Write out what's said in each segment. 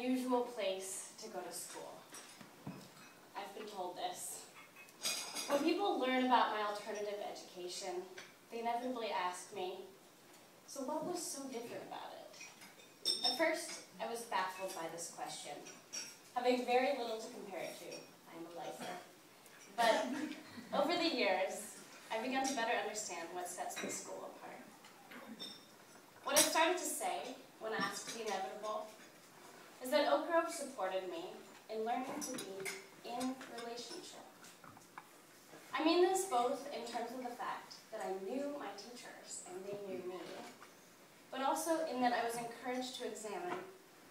unusual place to go to school. I've been told this. When people learn about my alternative education, they inevitably ask me, so what was so different about it? At first, I was baffled by this question, having very little to compare it to. I'm a lifer. But over the years, I've begun to better understand what sets this school apart. What I started to say when asked the inevitable is that Oak Grove supported me in learning to be in relationship. I mean this both in terms of the fact that I knew my teachers and they knew me, but also in that I was encouraged to examine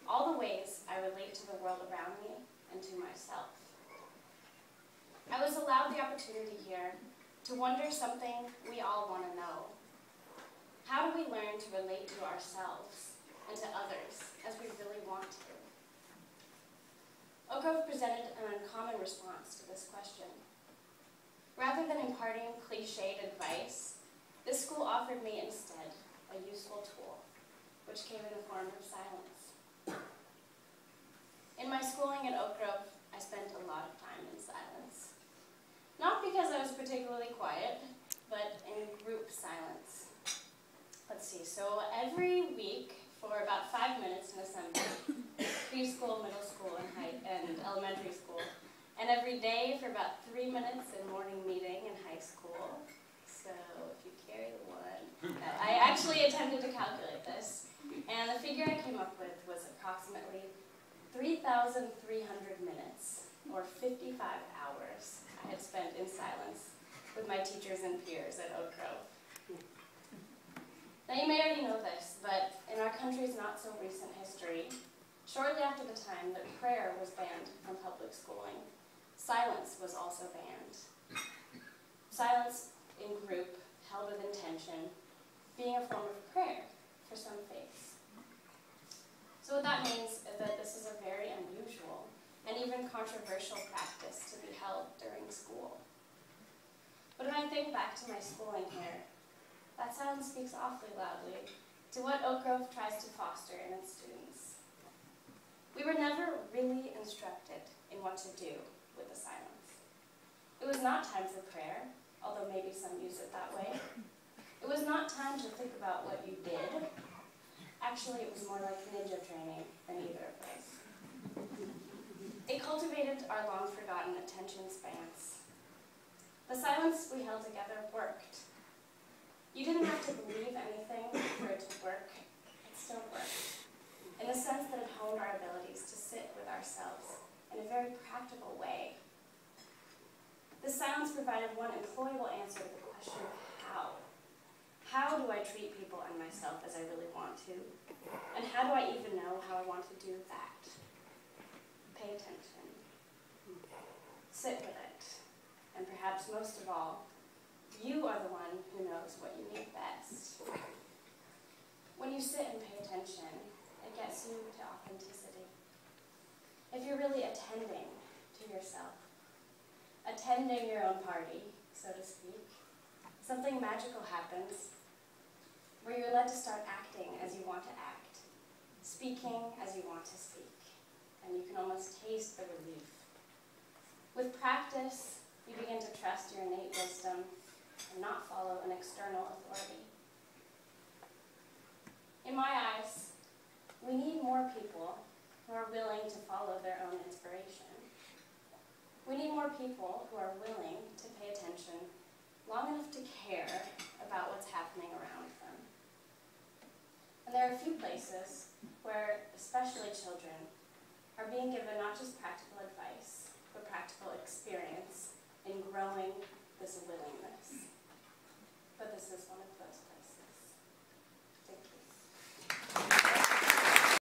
all the ways I relate to the world around me and to myself. I was allowed the opportunity here to wonder something we all want to know. How do we learn to relate to ourselves and to others as we really want to? Oak Grove presented an uncommon response to this question. Rather than imparting cliched advice, this school offered me instead a useful tool, which came in the form of silence. In my schooling at Oak Grove, I spent a lot of time in silence. Not because I was particularly quiet, but in group silence. Let's see, so every week for about 5 minutes in assembly, preschool, middle school, and elementary school, and every day for about 3 minutes in morning meeting in high school. So if you carry the one, I actually attempted to calculate this, and the figure I came up with was approximately 3,300 minutes, or 55 hours I had spent in silence with my teachers and peers at Oak Grove. Now you may already know this, but in our country's not so recent history, shortly after the time that prayer was banned from public schooling, silence was also banned. Silence in group, held with intention, being a form of prayer for some faiths. So what that means is that this is a very unusual and even controversial practice to be held during school. But when I think back to my schooling here, that silence speaks awfully loudly to what Oak Grove tries to foster in its students. We were never really instructed in what to do with the silence. It was not time for prayer, although maybe some use it that way. It was not time to think about what you did. Actually, it was more like ninja training than either of those. It cultivated our long-forgotten attention spans. The silence we held together worked. You didn't have to believe anything for it to work. It still worked, in the sense that it honed our abilities to sit with ourselves in a very practical way. The silence provided one employable answer to the question of how. How do I treat people and myself as I really want to? And how do I even know how I want to do that? Pay attention. Sit with it. And perhaps most of all, you are the one who knows what you need best. When you sit and pay attention, it gets you to authenticity. If you're really attending to yourself, attending your own party, so to speak, something magical happens where you're led to start acting as you want to act, speaking as you want to speak, and you can almost taste the relief. With practice, you begin to trust your innate wisdom and not follow an external authority. In my eyes, we need more people who are willing to follow their own inspiration. We need more people who are willing to pay attention long enough to care about what's happening around them. And there are a few places where, especially children, are being given not just practical advice, but practical experience